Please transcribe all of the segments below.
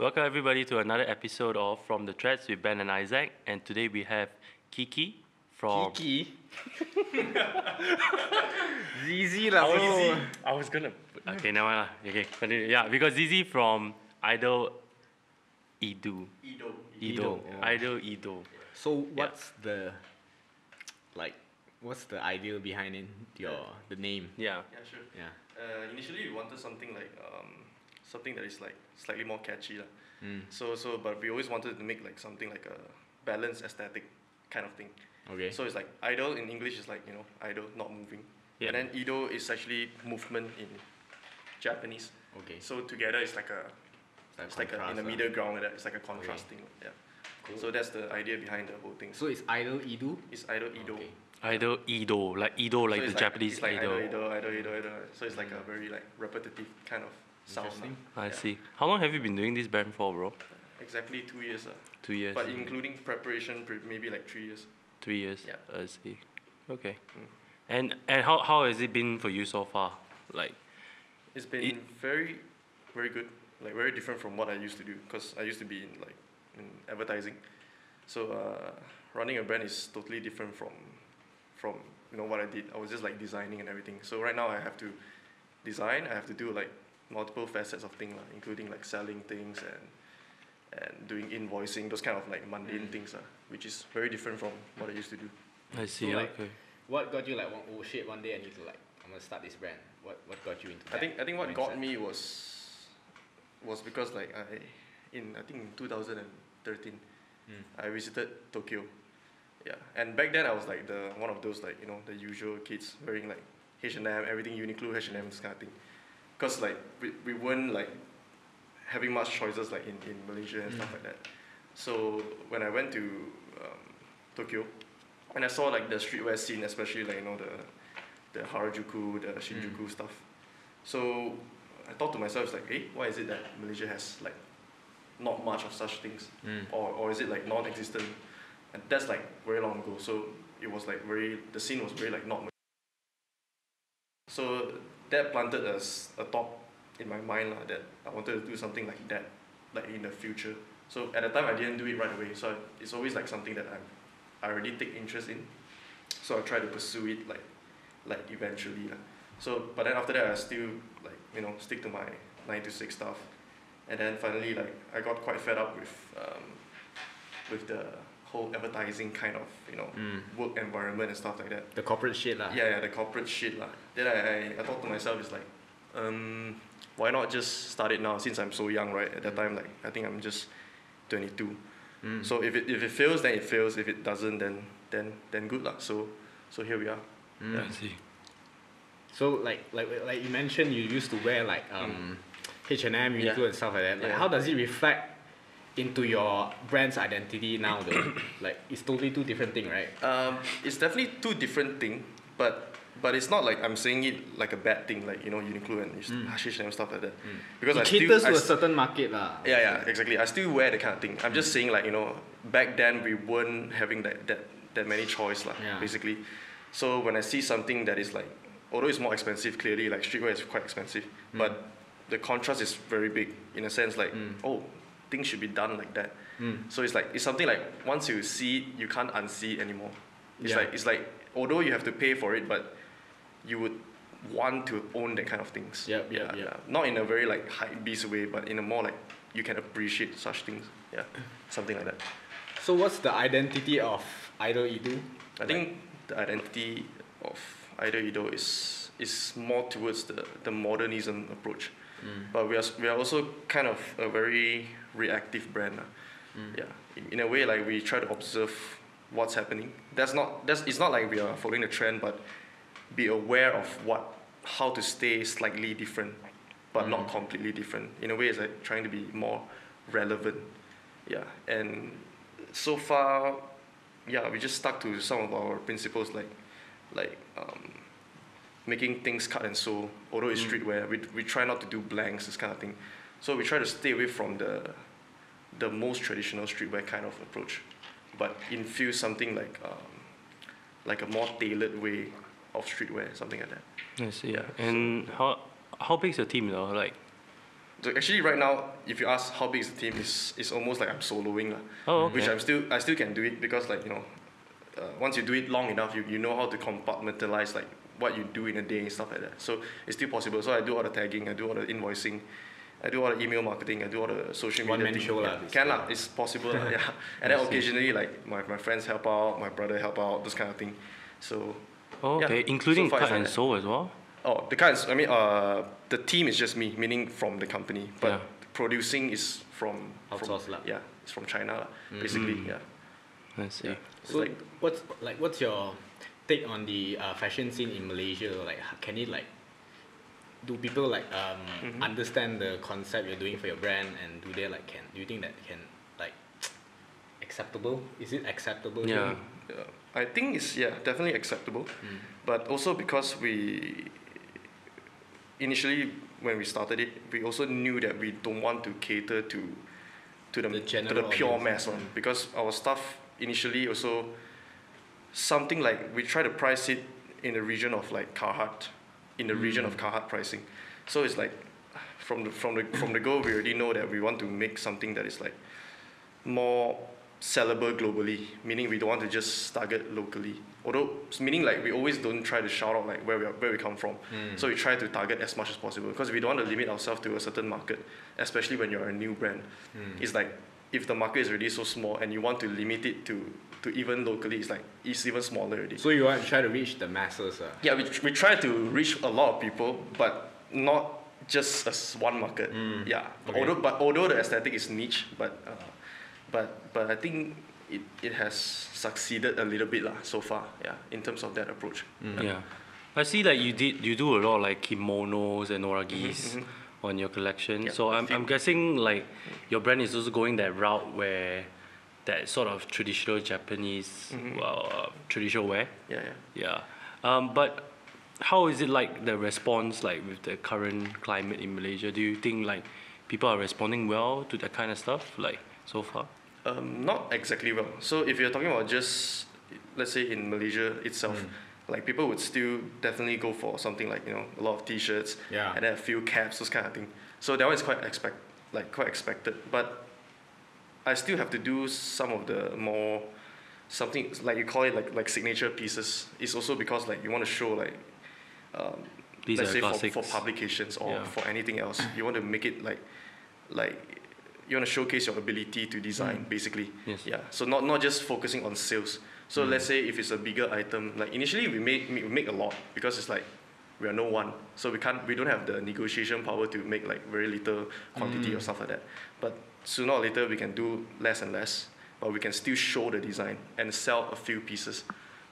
Welcome everybody to another episode of From the Threads with Ben and Isaac, and today we have Kiki from Kiki. ZZ lah, bro. I was gonna. Okay, now lah. Okay, continue. Yeah, because ZZ from Idol Ido. Ido. Idol Ido. So what's the what's the idea behind the name? Yeah. Yeah, sure. Yeah. Initially, we wanted something like something that is like slightly more catchy, lah. But we always wanted to make like something like a balanced aesthetic kind of thing. Okay. So it's like idol in English is like idol, not moving. Yeah. And then Ido is actually movement in Japanese. Okay. So together it's like in the middle ground like that. It's like a contrast thing. Yeah. Cool. So that's the idea behind the whole thing. So it's Idol Ido? It's idol Ido. Okay. Idol Ido, like Ido, like So the it's Japanese it's like idol. idol. So it's like a very like repetitive kind of sound. Interesting. I Yeah. see. How long have you been doing this band for, bro? Exactly 2 years. 2 years. But including preparation, maybe like 3 years. 3 years. Yeah. I see. Okay. Mm. And how has it been for you so far? Like, It's been very, very good. Like very different from what I used to do. Because I used to be in advertising. So running a brand is totally different from what I did. I was just like designing and everything. So right now I have to design. I have to do like multiple facets of things, including like selling things and doing invoicing, those kind of like mundane things, which is very different from what I used to do. I see. So, like, okay. What got you like, oh shit, one day I need to I'm gonna start this brand? What got you into that? I think what got mindset? me was because like I think in 2013 I visited Tokyo. Yeah, and back then I was like one of those like the usual kids wearing like H&M, everything Uniqlo, H&M, this kind of thing. Cause like we weren't like having much choices like in Malaysia and stuff like that. So when I went to Tokyo, and I saw like the streetwear scene, especially like the Harajuku, the Shinjuku stuff. So I thought to myself, it's like, hey, why is it that Malaysia has like not much of such things, or is it like non-existent? And that's like very long ago. So it was like the scene was very like not. So that planted a thought in my mind that I wanted to do something like that, like in the future. So at the time I didn't do it right away. So it's always like something that I already take interest in. So I try to pursue it like eventually. So but then after that I still like stick to my 9 to 6 stuff. And then finally, like I got quite fed up with the whole advertising kind of work environment and stuff like that. The corporate shit lah. Yeah, the corporate shit lah. Then I thought to myself, it's like, why not just start it now since I'm so young, right? At that time, like I think I'm just 22. So if it fails, then it fails. If it doesn't, then good lah. So here we are. I see. So like you mentioned, you used to wear like H&M, Uniqlo and stuff like that. Like how does it reflect into your brand's identity now though? Like it's totally two different thing, right? It's definitely two different thing, but it's not like I'm saying it like a bad thing, like Uniqlo and H&M and stuff like that. Because it caters to a certain market lah. Yeah, exactly. I still wear the kind of thing. I'm just saying like back then we weren't having that many choice lah, basically. So when I see something that is like, although it's more expensive, clearly like streetwear is quite expensive, but the contrast is very big in a sense like things should be done like that. So it's something like once you see it, you can't unsee it anymore. It's like although you have to pay for it, but you would want to own that kind of things. Yeah. Not in a very like hype beast way, but in a more like you can appreciate such things. Yeah, something like that. So what's the identity of Idol Ido? I think the identity of Idol Ido is more towards the modernism approach. But we are also kind of a very reactive brand. Yeah, in a way like we try to observe what's happening. It's not like we are following the trend, but be aware of how to stay slightly different, but not completely different. In a way, it's like trying to be more relevant. Yeah, and so far, we just stuck to some of our principles like making things cut and sew. Although it's streetwear, we try not to do blanks, this kind of thing. So we try to stay away from the most traditional streetwear kind of approach, but infuse something like a more tailored way of streetwear, something like that. I see. Yeah. And how big is your team though? Like, So actually, right now, if you ask how big is the team, it's almost like I'm soloing, Oh, okay. which I still can do it because like once you do it long enough, you know how to compartmentalize like what you do in a day and stuff like that. So it's still possible. So I do all the tagging, I do all the invoicing, I do all the email marketing, I do all the social media. One man show lah. Can lah, it's possible lah, yeah. And then occasionally like my friends help out, my brother help out, those kind of thing. So. Oh, okay, including so cut and sew as well. Oh, the kinds. I mean, the team is just me, meaning from the company, but producing is from outsourced lah. Yeah, it's from China lah, basically. Yeah. I see. Yeah. So what's your take on the fashion scene in Malaysia? Like, can it like, do people like understand the concept you're doing for your brand, and do you think that can like acceptable? Is it acceptable? Yeah. I think it's definitely acceptable, but also because we initially when we started it, we also knew that we don't want to cater to the pure mass one, because our stuff initially also something like we try to price it in the region of like Carhartt, in the region of Carhartt pricing. So it's like from the go, we already know that we want to make something that is like more sellable globally, meaning we don't want to just target locally. Although, meaning like we always don't try to shout out like where we come from. So we try to target as much as possible because we don't want to limit ourselves to a certain market, especially when you're a new brand. It's like if the market is already so small and you want to limit it to even locally, it's even smaller already. So you want to try to reach the masses? Yeah, we try to reach a lot of people, but not just as one market. Yeah, okay. Although the aesthetic is niche, but I think it has succeeded a little bit so far, in terms of that approach. Yeah, I see that you do a lot of like kimonos and oragis on your collection. Yeah, so I'm guessing like your brand is also going that route where that sort of traditional Japanese traditional wear. Yeah. But how is it like the response like with the current climate in Malaysia? Do you think like people are responding well to that kind of stuff like so far? Not exactly well. So if you're talking about just, let's say in Malaysia itself, like people would still definitely go for something like a lot of t-shirts, and then a few caps, those kind of thing. So that one is quite expected. But I still have to do some of the more something like you call it like signature pieces. It's also because like you want to show like let's say for publications or for anything else, you want to make it like you want to showcase your ability to design, basically. Yes. Yeah. So not just focusing on sales. So let's say if it's a bigger item, like initially we make a lot because it's like we are no one, so we don't have the negotiation power to make like very little quantity or stuff like that. But sooner or later we can do less and less, but we can still show the design and sell a few pieces.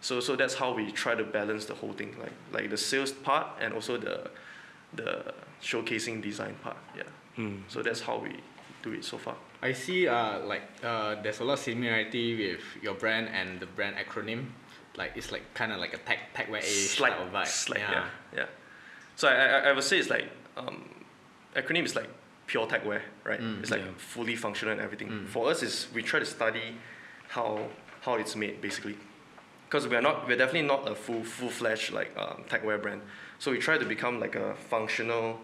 So that's how we try to balance the whole thing, like the sales part and also the showcasing design part. Yeah. So that's how we do it so far. I see there's a lot of similarity with your brand and the brand ACRONYM. Like it's like kind of like a tech-wear-ish type of vibe. Yeah. So I would say it's like ACRONYM is like pure tech wear, right? It's like fully functional and everything. For us we try to study how it's made basically, because we're definitely not a full-fledged like tech wear brand. So we try to become like a functional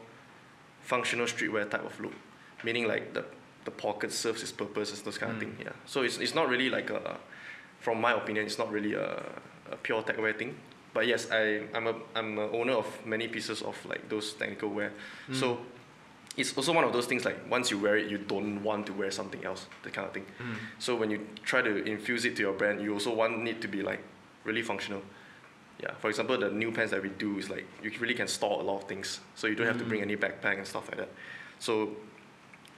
streetwear type of look, meaning like the pocket serves its purpose, those kind of thing. Yeah. So it's not really like from my opinion, it's not really a pure tech wear thing. But yes, I'm an owner of many pieces of like those technical wear. So it's also one of those things like once you wear it, you don't want to wear something else, that kind of thing. So when you try to infuse it to your brand, you also want it to be like really functional. Yeah. For example, the new pants that we do is like you really can store a lot of things, so you don't have to bring any backpack and stuff like that. So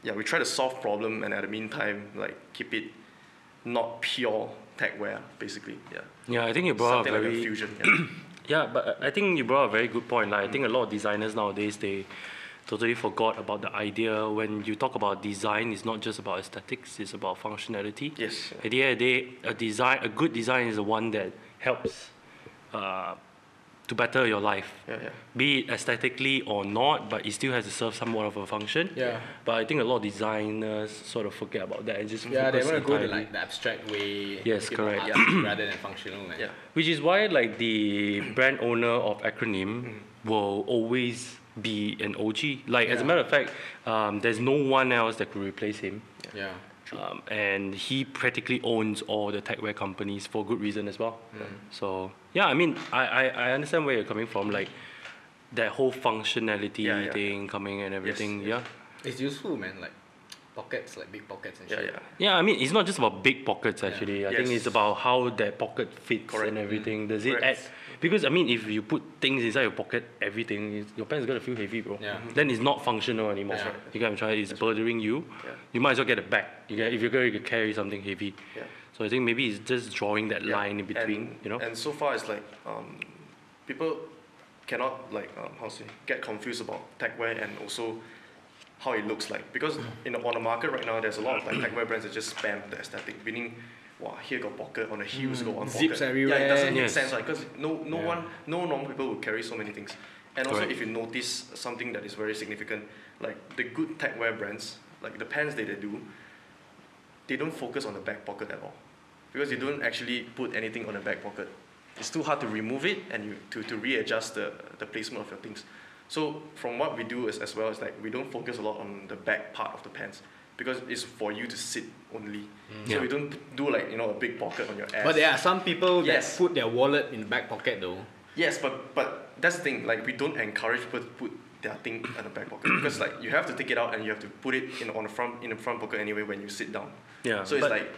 yeah, we try to solve problem and at the meantime like keep it not pure tech wear, basically. Yeah, I think you brought something up like a fusion. Yeah, but I think you brought up a very good point. Like I think a lot of designers nowadays they totally forgot about the idea. When you talk about design, it's not just about aesthetics; it's about functionality. Yes. At the end of the day, a good design is the one that helps to better your life. Be it aesthetically or not, but it still has to serve somewhat of a function. But I think a lot of designers sort of forget about that and just they want to go to like the abstract way. Yes, correct. Rather than functional. Which is why like the brand owner of ACRONYM will always be an OG. Like as a matter of fact, there's no one else that could replace him. Yeah. And he practically owns all the techwear companies for good reason as well. So yeah, I mean, I understand where you're coming from. Like that whole functionality thing coming and everything. Yes. Yeah. It's useful, man. Like pockets, like big pockets and shit. Yeah, I mean, it's not just about big pockets actually. I think it's about how that pocket fits and everything. Does it add? Because I mean, if you put things inside your pocket, everything, your pants gonna feel heavy, bro. Yeah. Then it's not functional anymore. Yeah. You get what I'm trying? It's burdening you. You might as well get a bag. If you're going to carry something heavy. So I think maybe it's just drawing that line in between, you know. And so far, it's like people cannot like get confused about techwear and also how it looks like, because on the market right now there's a lot of like techwear brands that just spam the aesthetic, meaning here got pocket, on the heels got one zips pocket. everywhere. It doesn't make sense, right? Because no normal people will carry so many things. And also if you notice something that is very significant, like the good techwear brands, like the pants that they do, they don't focus on the back pocket at all, because they don't actually put anything on the back pocket. It's too hard to remove it and to readjust the placement of your things. So from what we do as well is like we don't focus a lot on the back part of the pants, because it's for you to sit only. So we don't do like a big pocket on your ass. But there are some people that put their wallet in the back pocket though. Yes, but that's the thing. Like we don't encourage people to put their thing in the back pocket, because like you have to take it out and you have to put it in the front pocket anyway when you sit down. Yeah. So it's like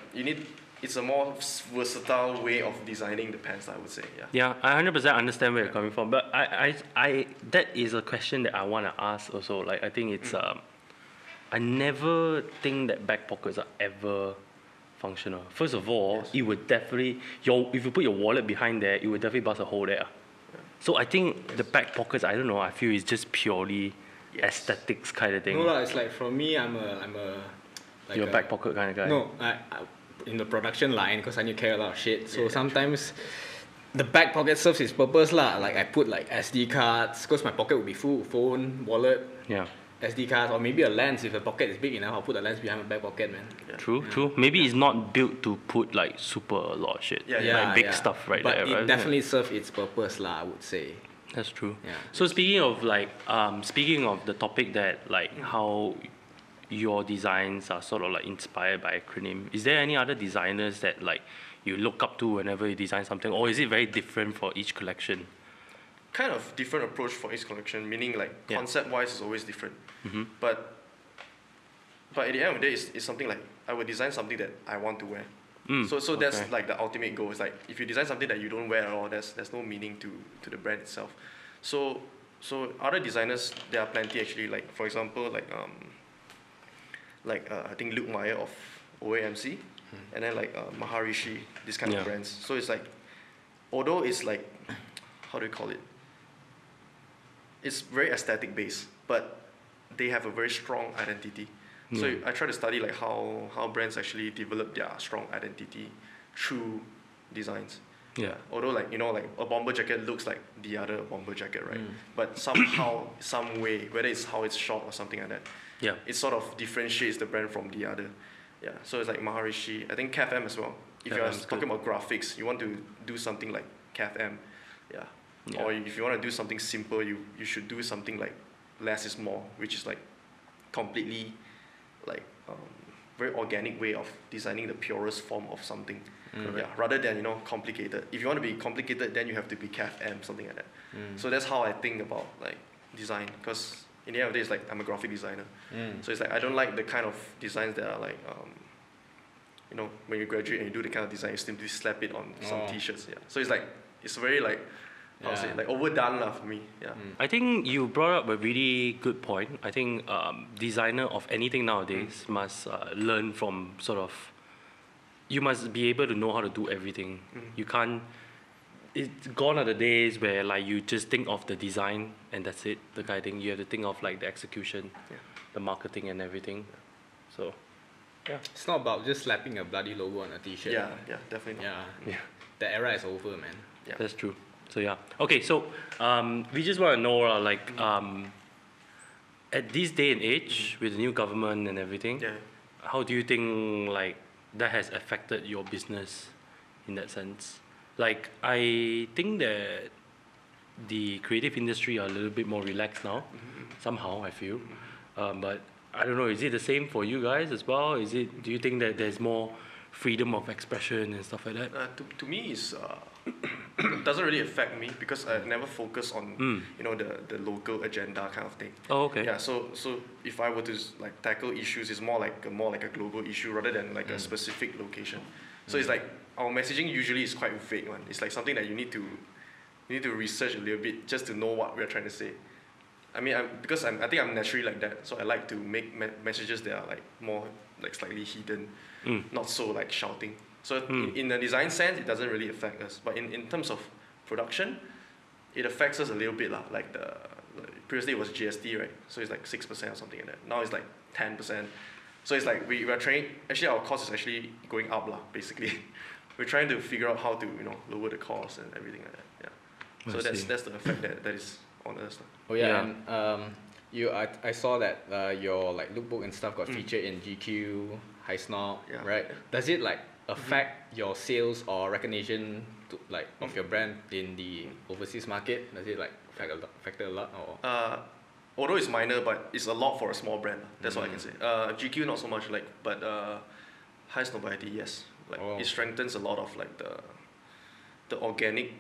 it's a more versatile way of designing the pants, I would say. Yeah, I 100% understand where you're coming from, but I that is a question that I want to ask also. Like I think it's I never think that back pockets are ever functional. First of all, it would definitely if you put your wallet behind there, it would definitely bust a hole there. So I think the back pockets, I don't know, I feel it's just purely aesthetics kind of thing. No lah, it's like for me, I'm a like you're a back pocket kind of guy. No, I in the production line, because I need to carry a lot of shit. So sometimes the back pocket serves its purpose lah. Like I put like SD cards, because my pocket would be full, phone, wallet, SD cards, or maybe a lens. If the pocket is big enough, I'll put the lens behind my back pocket, man. True. Maybe it's not built to put like super a lot of shit. Like big stuff right there. But it definitely serves its purpose lah, I would say. That's true. Yeah. So speaking of like, speaking of the topic that like how your designs are sort of like inspired by ACRONYM, is there any other designers that like you look up to whenever you design something, or is it very different for each collection? Kind of different approach for each collection, meaning like concept-wise is always different. But at the end of the day, it's something like I will design something that I want to wear. So that's like the ultimate goal. It's like if you design something that you don't wear at all, there's no meaning to the brand itself. So other designers, there are plenty actually. Like for example, I think Luke Meyer of OAMC, and then like Maharishi, this kind of brands. So it's like, although it's like, how do you call it? It's very aesthetic based, but they have a very strong identity. So I try to study like how brands actually develop their strong identity through designs. Although like like a bomber jacket looks like the other bomber jacket, right? But somehow, some way, whether it's how it's shot or something like that, it sort of differentiates the brand from the other. So it's like Maharishi, I think Cath M as well. If you're talking about graphics, you want to do something like Cath M, or if you want to do something simple, you should do something like less is more, which is like completely like very organic way of designing the purest form of something. Rather than complicated. If you want to be complicated, then you have to be Cath M, something like that. So that's how I think about like design, because in the end of the day, it's like I'm a graphic designer. So it's like I don't like the kind of designs that are like when you graduate and you do the kind of design, you simply slap it on some t-shirts. So it's like it's very like how to say, like overdone lah for me. I think you brought up a really good point. I think designer of anything nowadays must learn from sort of, you must be able to know how to do everything. You can't, it's gone are the days where like you just think of the design and that's it, the kind of thing. You have to think of like the execution, the marketing and everything. So it's not about just slapping a bloody logo on a t-shirt. Definitely not. The era is over, man. That's true. So okay, so we just want to know like at this day and age with the new government and everything, how do you think like that has affected your business in that sense? Like I think that the creative industry are a little bit more relaxed now, somehow I feel. But I don't know, is it the same for you guys as well? Do you think that there's more freedom of expression and stuff like that? To me, it doesn't really affect me because I never focus on the local agenda kind of thing. Oh, okay. Yeah. So if I were to like tackle issues, it's more like a global issue rather than like a specific location. So it's like our messaging usually is quite vague one. It's like something that you need to research a little bit just to know what we're trying to say. I mean, I think I'm naturally like that, so I like to make messages that are like more like slightly hidden, not so like shouting. So in the design sense, it doesn't really affect us. But in terms of production, it affects us a little bit lah. Previously it was GST, right? So it's like 6% or something like that. Now it's like 10%. So it's like we are trying. Actually, our cost is actually going up lah. Basically, we're trying to figure out how to lower the cost and everything like that. Yeah. So that's the effect that is on us. Oh yeah, and I saw that your like lookbook and stuff got featured in GQ, Highsnob, right? Does it like affect your sales or recognition of your brand in the overseas market? Does it like affect it a lot or? Although it's minor, but it's a lot for a small brand. That's what I can say. GQ not so much, but Highsnobiety, yes. It strengthens a lot of like the organic,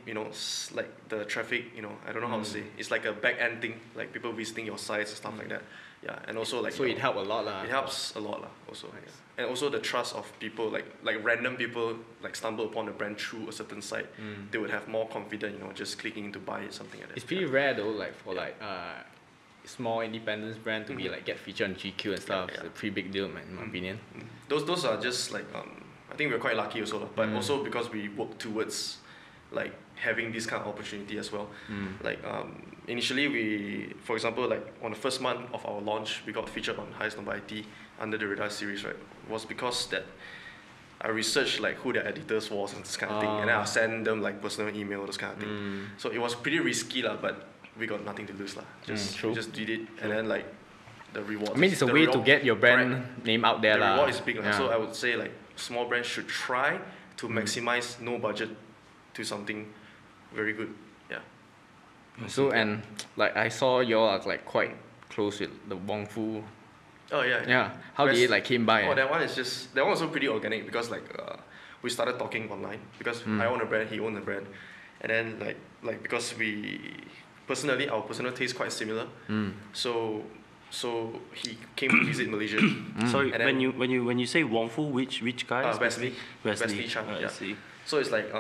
like the traffic, I don't know how to say. It's like a back end thing, like people visiting your sites and stuff like that. Yeah, and also like. So it helped a lot lah. It helps a lot lah. Also, nice. And also the trust of people, like random people, like stumble upon the brand through a certain site, they would have more confidence, just clicking to buy it, something like that. It's pretty rare though, like for small independence brand to be like get featured on GQ and stuff. It's a pretty big deal, man, in my opinion. Those are just like I think we're quite lucky also, but also because we work towards like having this kind of opportunity as well. Like initially for example, like on the first month of our launch, we got featured on Highsnobiety under the Radar series, right? Was because that I researched like who their editors was and this kind of thing, and then I'll send them like personal email, this kind of thing. So it was pretty risky lah, but we got nothing to lose lah. We just did it, and then like the reward. I mean, it's a way to get your brand name out there lah. The reward is big lah. So I would say like small brands should try to maximize no budget to something very good. Yeah. So and like I saw you all are like quite close with the Wong Fu. Oh yeah. Yeah. How did it like came by? Oh, that one was also pretty organic because like we started talking online because I own a brand, he owned a brand, and then like because our personal taste quite similar. So he came to visit Malaysia. Sorry, when you say Wong Fu, which guy? Wesley Chan. I see. So it's like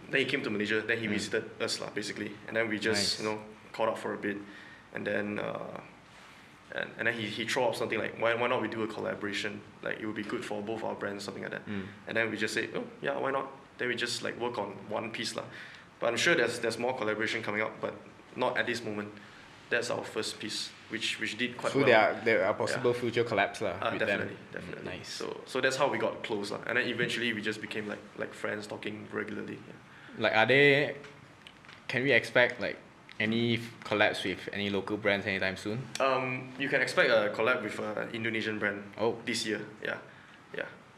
then he came to Malaysia, then he visited us lah basically, and then we just caught up for a bit, and then and then he threw up something like why not we do a collaboration, like it would be good for both our brands, something like that. And then we just say, oh yeah, why not? Then we just like work on one piece lah. But I'm sure there's more collaboration coming up, but not at this moment. That's our first piece, which did quite well. So there are possible future collabs lah with definitely. Nice. So that's how we got close lah, and then eventually we just became like friends, talking regularly. Yeah. Like can we expect like any collabs with any local brands anytime soon? You can expect a collab with an Indonesian brand. This year. Yeah.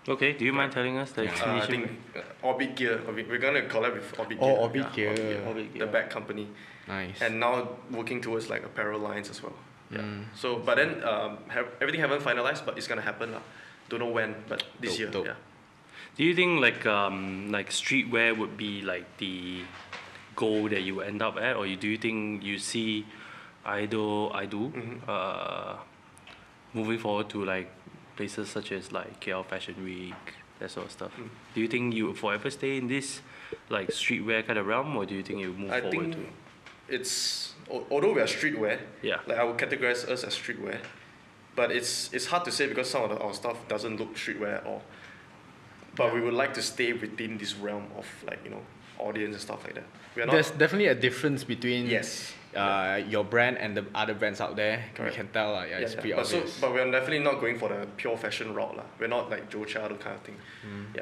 Okay, do you mind telling us the I think Orbit Gear. We're gonna collab with Orbit Gear. Oh, Orbit Gear. Orbit Gear. The bag company. Nice. And now working towards like apparel lines as well. Yeah. So, but then everything haven't finalized, but it's gonna happen lah. Don't know when, but this year. Yeah. Do you think like streetwear would be like the goal that you end up at, or do you think you see idol moving forward to like places such as like KL Fashion Week, that sort of stuff? Do you think you forever stay in this like streetwear kind of realm, or do you think you move forward to? I think it's although we are streetwear, like I would categorize us as streetwear, but it's hard to say because some of our stuff doesn't look streetwear at all. But we would like to stay within this realm of like audience and stuff like that. There's definitely a difference between your brand and the other brands out there. Correct. We can tell it's pretty obvious. But we're definitely not going for the pure fashion route lah. We're not like Joe Cha kind of thing.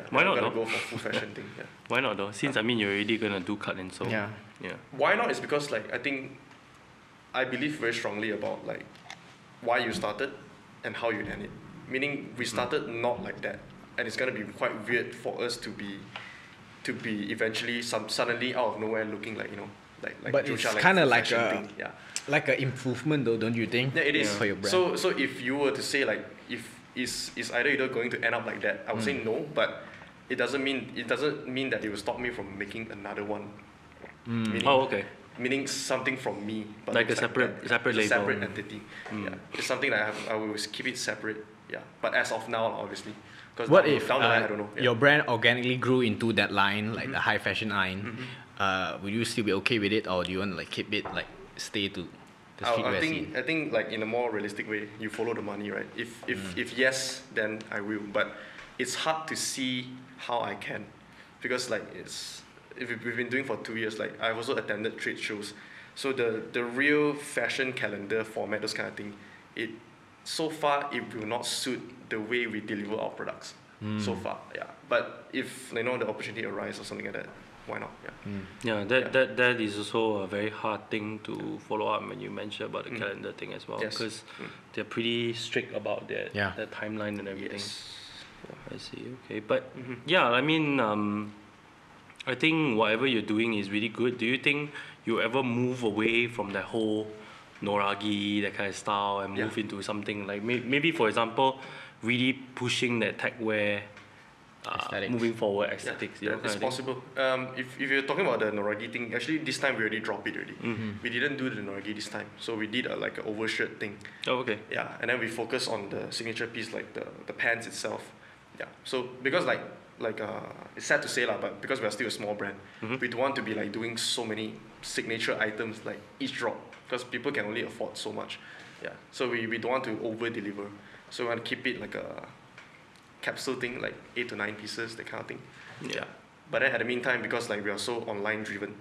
Why not? We're gonna go for full fashion thing. Yeah. Why not though? Since I mean you're already gonna do cut and sew. Yeah. Why not? Is because like I believe very strongly about like why you started and how you end it. Meaning we started not like that, and it's gonna be quite weird for us to be eventually suddenly out of nowhere looking like But it's kind of like like an improvement though, don't you think? Yeah, it is. For your brand. So if you were to say like if is either going to end up like that, I would say no, but it doesn't mean that it will stop me from making another one. Meaning something from me, but like a separate label, separate entity. Yeah, it's something that I will keep it separate. Yeah, but as of now, obviously, because what if down the line, I don't know. Yeah. Your brand organically grew into that line, like the high fashion line? Would you still be okay with it, or do you want to like keep it like stay to the streetwear scene? I think like in a more realistic way, you follow the money, right? If yes, then I will. But it's hard to see how I can, because like we've been doing for 2 years. Like I've also attended trade shows, so the real fashion calendar format, those kind of thing, so far it will not suit the way we deliver our products. So far, yeah. But if the opportunity arises or something like that, why not? Yeah. That is also a very hard thing to follow up when you mention about the calendar thing as well, because they're pretty strict about that timeline and everything. Yes. I see. Okay, but I mean, I think whatever you're doing is really good. Do you think you ever move away from that whole noragi, that kind of style, and move into something like maybe, for example, really pushing that tech wear, moving forward aesthetics? It's possible. If you're talking about the noragi thing, actually this time we already dropped it already. We didn't do the noragi this time, so we did like an overshirt thing. Oh, okay. Yeah, and then we focus on the signature piece, like the pants itself. Yeah. So because it's sad to say but because we are still a small brand, we don't want to be like doing so many signature items like each drop, because people can only afford so much. Yeah. So we don't want to over deliver. So we want to keep it like a capsule thing, like 8 to 9 pieces, that kind of thing. Yeah. But then at the meantime, because like we are so online driven,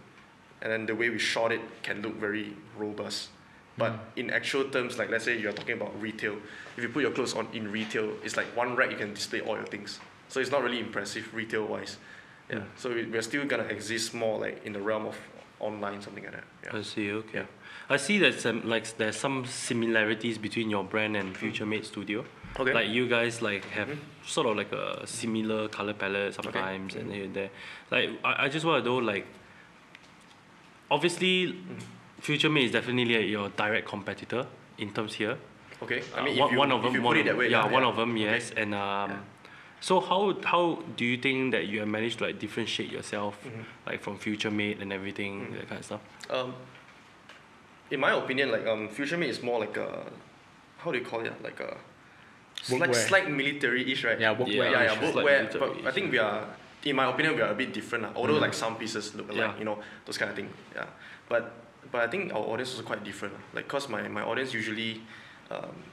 and then the way we shot it can look very robust. But in actual terms, like let's say you're talking about retail, if you put your clothes on in retail, it's like one rack you can display all your things. So it's not really impressive retail wise. Yeah. So we're still gonna exist more like in the realm of online, something like that. Yeah. I see. Okay. Yeah. I see that there's some similarities between your brand and Futuremade Studio. Okay. Like you guys like have sort of like a similar color palette sometimes and here and there. Like I just want to know, like, obviously Futuremade is definitely your direct competitor in terms here. Okay. I mean, one of them. If you put it that way. Yeah, one of them. Yes. Okay. And so how do you think that you have managed to like differentiate yourself, like from Futuremade and everything, that kind of stuff? In my opinion, like Futuremade is more like a, how do you call it? Like a slight military-ish, right? Yeah, workwear. Yeah, workwear. But I think we are, in my opinion, we are a bit different. Although like some pieces look alike, those kind of thing. Yeah. But I think our audience is quite different. Like, cause my audience usually,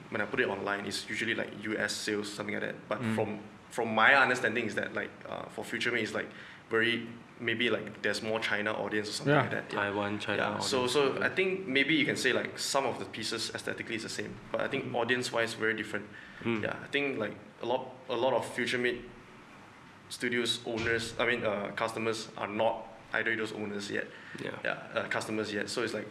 when I put it online, it's usually like US sales, something like that. But from my understanding is that like for Futuremade is like very, maybe like there's more China audience or something like that. Yeah. Taiwan, China audience. So I think maybe you can say like some of the pieces aesthetically is the same, but I think audience wise very different. Yeah, I think like a lot of Futuremade Studios owners, customers are not either those owners yet. Customers yet. So it's like,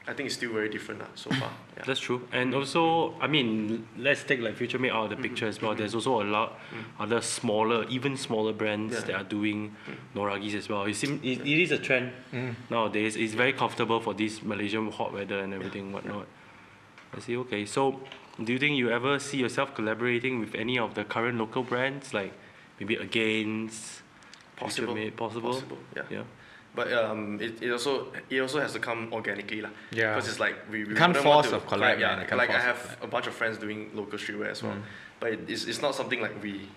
I think it's still very different so far. Yeah. That's true. And also, I mean, let's take like Futuremade out of the picture as well. There's also a lot other even smaller brands that are doing noragis as well. It is a trend nowadays. It's very comfortable for this Malaysian hot weather and everything, whatnot. I see. Okay. So, do you think you ever see yourself collaborating with any of the current local brands, like maybe against Possible. Yeah. But it also has to come organically lah. Yeah. Because it's like we can't force a collab. Like I have a bunch of friends doing local streetwear as well. But it's not something like we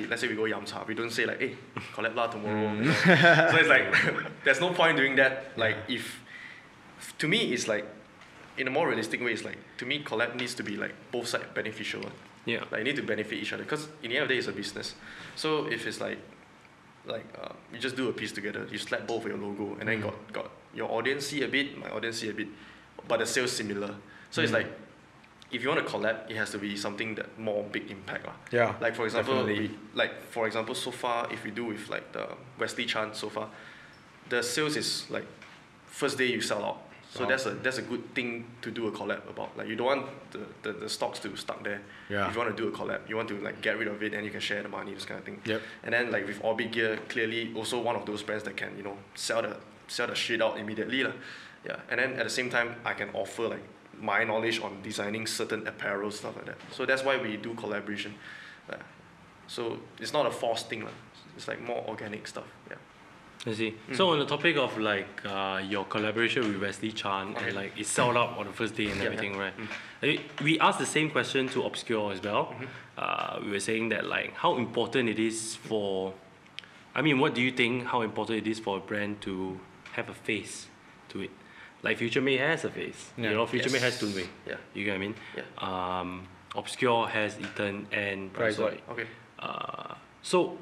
let's say we go Yamcha, we don't say like, hey, collab lah tomorrow. So it's like there's no point doing that. Like to me it's like, in a more realistic way, it's like, to me collab needs to be like both sides beneficial. Yeah. Like you need to benefit each other, because in the end of the day it's a business. So if it's like you just do a piece together, you slap both of your logo, and then got your audience see a bit, my audience see a bit, but the sales similar. So it's like, if you want to collab, it has to be something that more big impact. Yeah. Like for example, so far if we do with like the Wesley Chan so far, the sales is like first day you sell out. So that's a good thing to do a collab about. Like you don't want the stocks to stuck there. Yeah. If you want to do a collab, you want to like get rid of it and you can share the money, this kind of thing. Yep. And then like with Orbit Gear, clearly also one of those brands that can sell the shit out immediately lah. Yeah, and then at the same time, I can offer like my knowledge on designing certain apparel stuff like that. So that's why we do collaboration. So it's not a forced thing, it's like more organic stuff. Yeah. I see. So on the topic of like your collaboration with Wesley Chan and like it sold out on the first day and everything, right? We asked the same question to Obscure as well. We were saying that like how important it is for, I mean, what do you think how important it is for a brand to have a face to it? Like Futuremade has a face, you know, Futuremade has Tunwei. Yeah. You get what I mean? Yeah. Obscure has Ethan and Pricewood. Okay. So,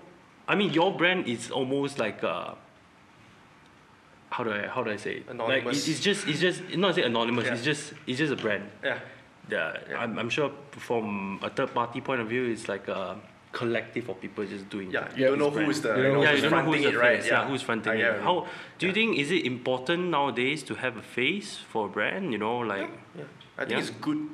I mean, your brand is almost like how do I say it? Anonymous. Like it's just not say anonymous. Yeah. It's just a brand. Yeah. Yeah. I'm sure from a third party point of view, it's like a collective of people just doing. Yeah. You don't know who is the You don't know you don't know who's fronting the it, right? face. Yeah, who's fronting it? How do you think is it important nowadays to have a face for a brand? You know, like Yeah. I think it's good.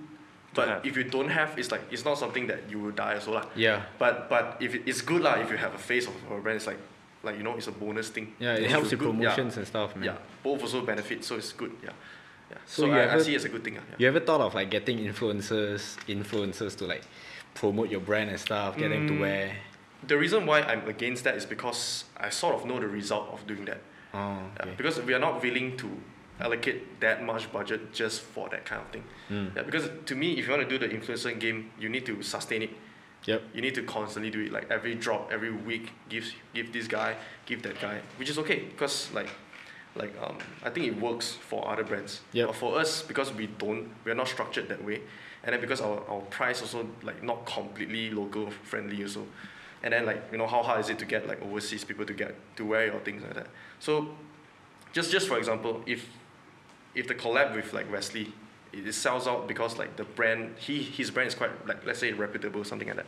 But have. if you don't have, it's like it's not something that you will die also lah. Yeah. But if it's good lah, if you have a face of a brand, it's like you know, it's a bonus thing. Yeah, it It's helps with good, promotions and stuff, man. Yeah, both also benefit, so it's good. Yeah. Yeah. So So, you I ever- see it as a good thing. Yeah. You ever thought of like getting influencers to like promote your brand and stuff, get them to wear? The reason why I'm against that is because I sort of know the result of doing that. Oh, Yeah, okay. because we are not willing to allocate that much budget just for that kind of thing. Yeah, because to me, if you want to do the influencer game, you need to sustain it. Yep. You need to constantly do it, like every drop, every week, give this guy, give that guy, which is okay because I think it works for other brands. Yep. But for us, because we're not structured that way, and then because our price also like not completely local friendly also, and then like you know how hard is it to get like overseas people to wear your things like that. So, just for example, if the collab with like Wesley, it sells out because like the brand his brand is quite like let's say reputable, something like that.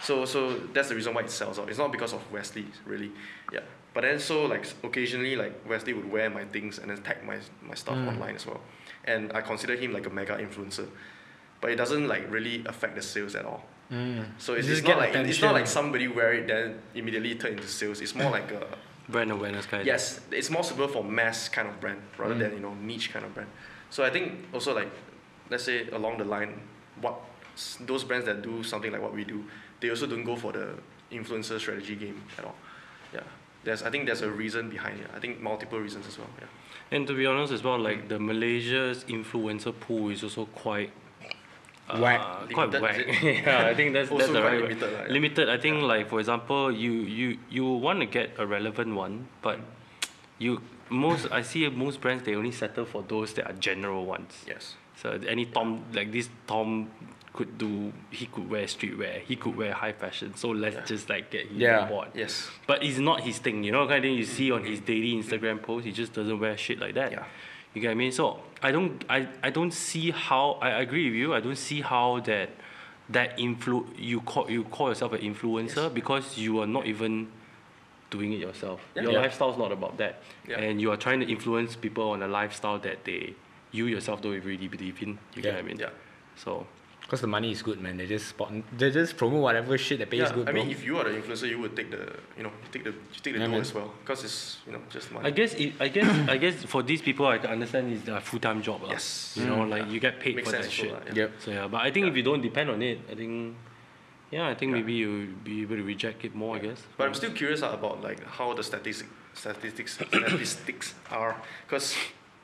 So that's the reason why it sells out. It's not because of Wesley really, yeah. But then so like occasionally like Wesley would wear my things and then tag my stuff online as well, and I consider him like a mega influencer, but it doesn't like really affect the sales at all. So it's Just not get like it's attention. not like somebody wear it then immediately turn into sales. It's more like a brand awareness kind. yes, it's more suitable for mass kind of brand rather than you know niche kind of brand. So I think also like let's say along the line, those brands that do something like what we do, they also don't go for the influencer strategy game at all. Yeah, I think there's a reason behind it. I think multiple reasons as well. Yeah. And to be honest as well, like the Malaysia's influencer pool is also quite Whack. quite Limited, whack. is it? Yeah, I think that's Also the quite right limited, word. lah, yeah. Limited. I think like for example, you want to get a relevant one, but I see most brands they only settle for those that are general ones. Yes. So this Tom he could wear streetwear, he could wear high fashion. So let's just like get him on board. Yes. But it's not his thing, you know, kind of thing you see on his daily Instagram posts. He just doesn't wear shit like that. Yeah. You get what I mean? So I don't see how. I agree with you. I don't see how you call yourself an influencer because you are not even doing it yourself. Yeah. Your Yeah. lifestyle is not about that, Yeah. and you are trying to influence people on a lifestyle that you yourself don't really believe in. You get what I mean? Yeah. So. Because the money is good, man. They just promote whatever shit that pays Yeah, good, I bro. mean, if you are the influencer, you would take the Yeah, dough man. as well, because it's just money. I guess for these people, I can understand it's their full-time job. lah. Yes. You know, like you get paid Makes for that sense shit. also, yeah. Yep. So yeah, but I think if you don't depend on it, I think maybe you'll be able to reject it more. I guess. But I'm still curious about like how the statistics are, because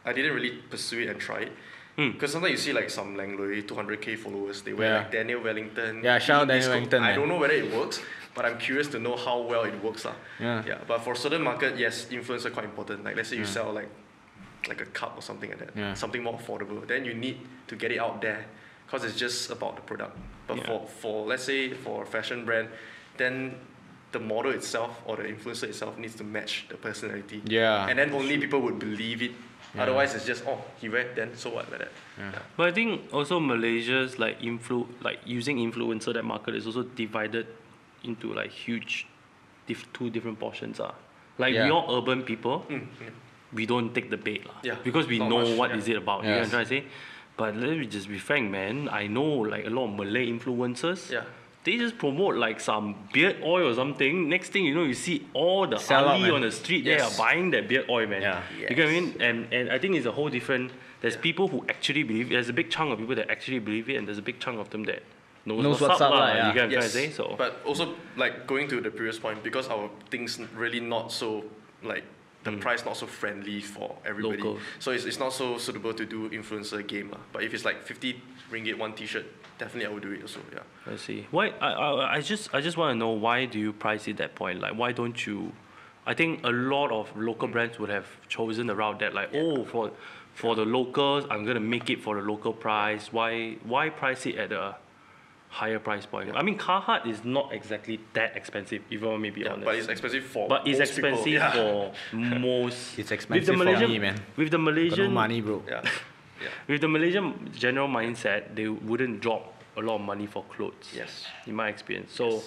I didn't really pursue it and try it. Because sometimes you see like some Langley 200k followers, they wear Yeah. like Daniel Wellington. Yeah, shout out Daniel disco. Wellington, I man. don't know whether it works, but I'm curious to know how well it works. Yeah. Yeah. But for certain market, yes, influencer quite important. Like let's say you sell like a cup or something like that, Yeah. something more affordable. Then you need to get it out there, because it's just about the product. But Yeah. for let's say for a fashion brand, then the model itself or the influencer itself needs to match the personality. Yeah. And then only people would believe it. Yeah. Otherwise, it's just he wear then so what like that. Yeah. But I think also Malaysia's like using influencer, that market is also divided into like huge two different portions. Like Yeah. we all urban people, we don't take the bait Yeah, because we not know much, what yeah. is it about. You know what I'm Yes. trying to say? But let me just be frank, man. I know like a lot of Malay influencers. Yeah. they just promote like some beard oil or something. Next thing you know, you see all the Sell out, Ali man. on the street Yes. they are buying that beard oil, man. Yeah. You get what I mean? And I think it's a whole different. There's people who actually believe. There's a big chunk of people that actually believe it, and there's a big chunk of them that knows what's up, lah, lah. yeah. You get what I'm trying to Yes, say? So but also like going to the previous point, because our things really not so like the price not so friendly for everybody. Local. So it's not so suitable to do influencer game. But if it's like 50 ringgit one t-shirt, definitely I would do it also. Yeah. I see. Why? I just want to know, why do you price it that point? Like, why don't you? I think a lot of local brands would have chosen the route that like, oh, for the locals, I'm gonna make it for the local price. Why price it at a higher price point? I mean, Carhartt is not exactly that expensive, if I may be Yeah, honest. but it's expensive for But it's most people. expensive Yeah. for most. It's expensive for me, man. With the Got no Malaysian money, bro. Yeah. Yeah. with the Malaysian general mindset, they wouldn't drop a lot of money for clothes. Yes. In my experience. So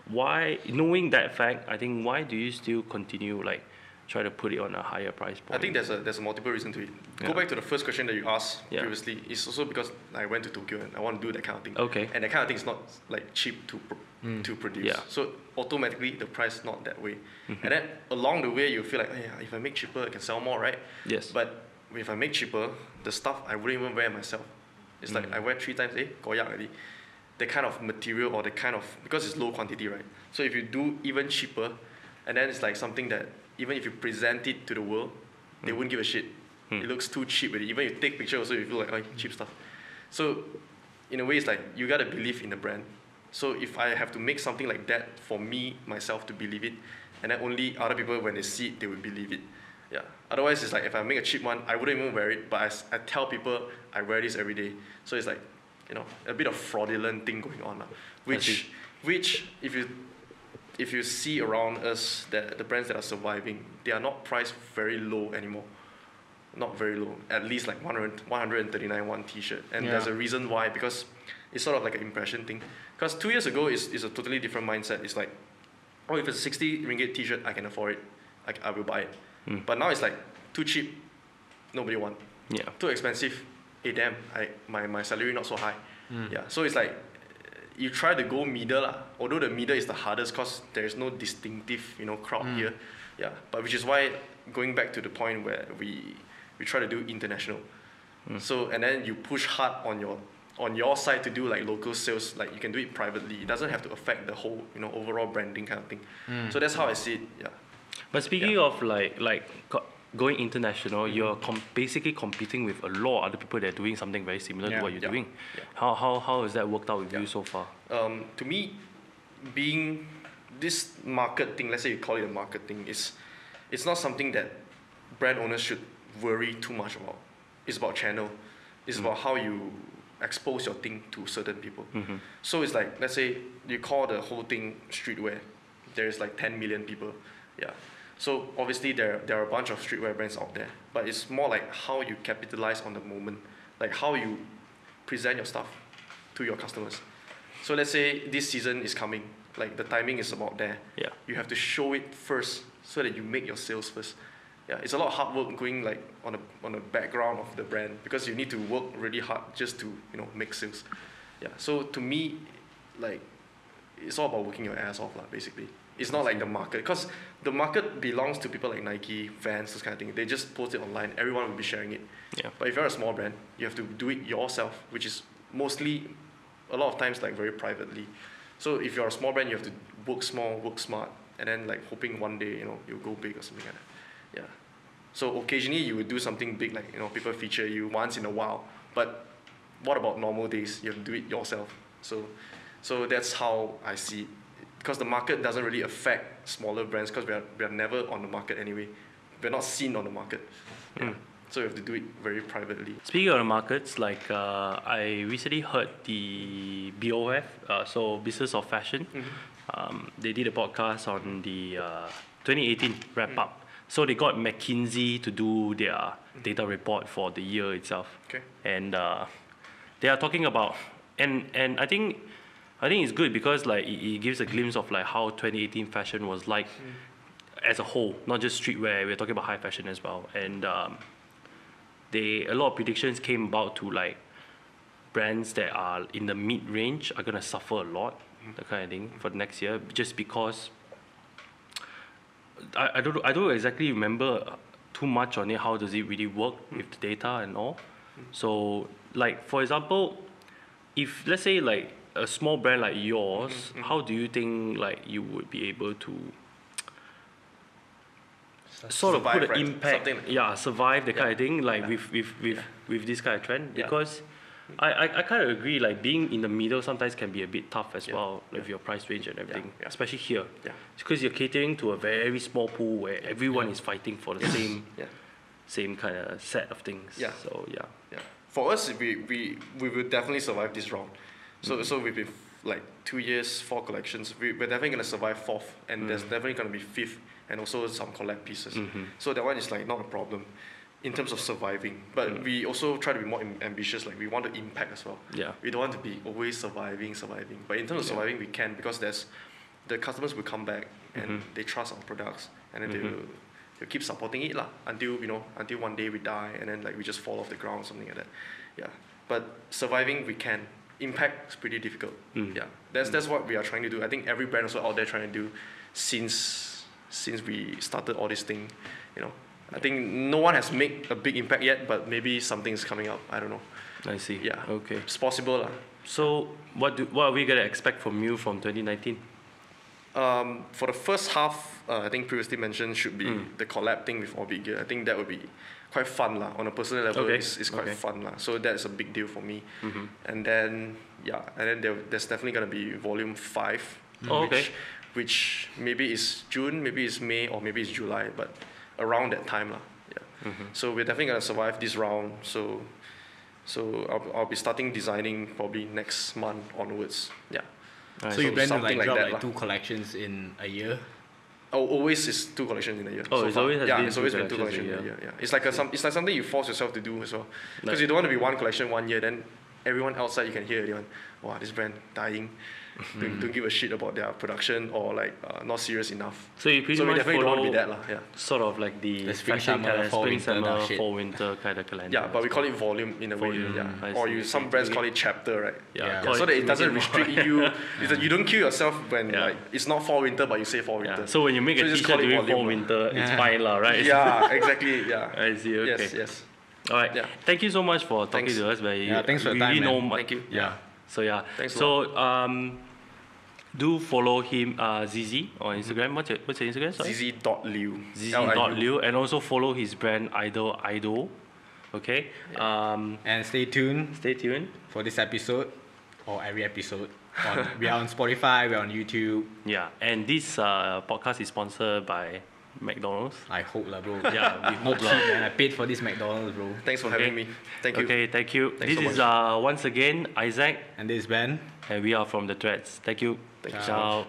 why, knowing that fact, I think why do you still continue like try to put it on a higher price point? I think there's a multiple reason to it. Yeah. Go back to the first question that you asked Yeah. previously. It's also because I went to Tokyo and I want to do that kind of thing. Okay. And that kind of thing is not like cheap to produce. Yeah. So automatically the price is not that way. And then along the way you feel like, oh yeah, if I make cheaper, I can sell more, right? Yes. But if I make cheaper, the stuff I wouldn't even wear myself. It's like I wear 3 times, koyak already. The kind of material or the kind of, because it's low quantity, right? So if you do even cheaper, and then it's like something that even if you present it to the world, they wouldn't give a shit. It looks too cheap already. Even if you take pictures also, you feel like, oh, cheap stuff. So in a way, it's like you gotta believe in the brand. So if I have to make something like that for me, myself to believe it, and then only other people, when they see it, they will believe it. Yeah. Otherwise, it's like if I make a cheap one, I wouldn't even wear it, but I tell people I wear this every day. So it's like, you know, a bit of fraudulent thing going on. Which if you see around us, the brands that are surviving, they are not priced very low anymore. Not very low. At least like 139 one t-shirt. And there's a reason why, because it's sort of like an impression thing. Because 2 years ago is a totally different mindset. It's like, oh, if it's a 60 ringgit t-shirt, I can afford it. I will buy it. But now it's like too cheap, nobody want. Yeah. Too expensive, damn, my salary not so high. Yeah. So it's like you try to go middle lah. Although the middle is the hardest because there is no distinctive, crowd here. Yeah. But which is why going back to the point where we try to do international. So and then you push hard on your side to do like local sales, like you can do it privately. It doesn't have to affect the whole, overall branding kind of thing. So that's how I see it. Yeah. But speaking of going international, you're basically competing with a lot of other people that are doing something very similar to what you're doing. Yeah. How has that worked out with you so far? To me, being this market thing, let's say you call it a market thing, it's not something that brand owners should worry too much about. It's about channel. It's about how you expose your thing to certain people. So it's like, let's say you call the whole thing streetwear. There's like 10 million people. Yeah. So obviously there are a bunch of streetwear brands out there, but it's more like how you capitalize on the moment, like how you present your stuff to your customers. So let's say this season is coming, like the timing is about there. Yeah. You have to show it first so that you make your sales first. Yeah, it's a lot of hard work going like on the background of the brand because you need to work really hard just to make sales. Yeah. So to me, like it's all about working your ass off lah, basically. It's not like the market, because the market belongs to people like Nike, Vans, this kind of thing. They just post it online. Everyone will be sharing it. Yeah. But if you're a small brand, you have to do it yourself, which is mostly, a lot of times, like very privately. So if you're a small brand, you have to work small, work smart, and then like hoping one day, you'll go big or something like that. Yeah. So occasionally you would do something big, like people feature you once in a while. But what about normal days? You have to do it yourself. So that's how I see it. Because the market doesn't really affect smaller brands because we are never on the market anyway. We're not seen on the market. Yeah. So you have to do it very privately. Speaking of the markets, like I recently heard the BOF, so Business of Fashion, they did a podcast on the 2018 wrap up. So they got McKinsey to do their data report for the year itself. Okay. And they are talking about, and I think it's good because like it gives a glimpse of like how 2018 fashion was like as a whole, not just streetwear. We're talking about high fashion as well. And a lot of predictions came about to like brands that are in the mid range are gonna suffer a lot that kind of thing for the next year, just because I don't exactly remember too much on it. How does it really work with the data and all? So like for example, if let's say like a small brand like yours, how do you think like you would be able to sort of Survive, put an right? impact, Something survive the kind of thing like with this kind of trend? Because I kind of agree, like being in the middle sometimes can be a bit tough as well with your price range and everything, especially here. Because you're catering to a very small pool where everyone is fighting for the same kind of set of things. So for us, we will definitely survive this round. So we've been like 2 years, 4 collections. We're definitely gonna survive 4th, and there's definitely gonna be 5th, and also some collab pieces. So that one is like not a problem in terms of surviving. But we also try to be more ambitious. Like we want to impact as well. We don't want to be always surviving. But in terms of surviving, we can, because the customers will come back and they trust our products, and then they'll keep supporting it until one day we die, and then like we just fall off the ground, something like that. But surviving we can. Impact is pretty difficult. That's what we are trying to do. I think every brand also out there trying to do since we started all this thing. I think no one has made a big impact yet, but maybe something's coming up. I don't know. I see. Okay. It's possible. So what are we gonna expect from you from 2019? For the first half, I think previously mentioned should be the collab thing with Orbit Gear. I think that would be quite fun on a personal level. It's quite fun so that's a big deal for me. And then there's definitely gonna be volume 5, which maybe is June, maybe it's May, or maybe it's July, but around that time So we're definitely gonna survive this round. So I'll be starting designing probably next month onwards. So you plan to something like drop that, like 2 collections in a year? Always is 2 collections in a year. It's always been 2 collections in a year. It's like it's like something you force yourself to do as well. Because you don't want to be 1 collection 1 year, then everyone outside you can hear everyone, wow, this brand dying. Don't give a shit about their production, or like not serious enough. So you pretty we much definitely follow don't want to be that sort of like the spring, fashion summer, fall, spring, winter, summer, fall, winter kind of calendar. but we call it volume in a way. Or some brands call it chapter, right? So that it doesn't restrict you. You don't kill yourself when like it's not fall winter, but you say fall winter. So when you make a t-shirt during fall winter, it's fine right? Exactly. I see. Okay. Yes. All right. Thank you so much for talking to us. Thanks for the time, man. Thank you. So Thanks do follow him, ZZ, on Instagram. What's your Instagram? Sorry? ZZ.Liu. ZZ.Liu, and also follow his brand Idol. Okay. And stay tuned for this episode, or every episode. We are on Spotify, we are on YouTube. And this podcast is sponsored by McDonald's. I hope bro. We hope I paid for this McDonald's, bro. Thanks for having me. Thank you. Okay, thank you. Thanks this so is once again Isaac. And this is Ben. And we are from The Threads. Thank you. Thank you. Ciao.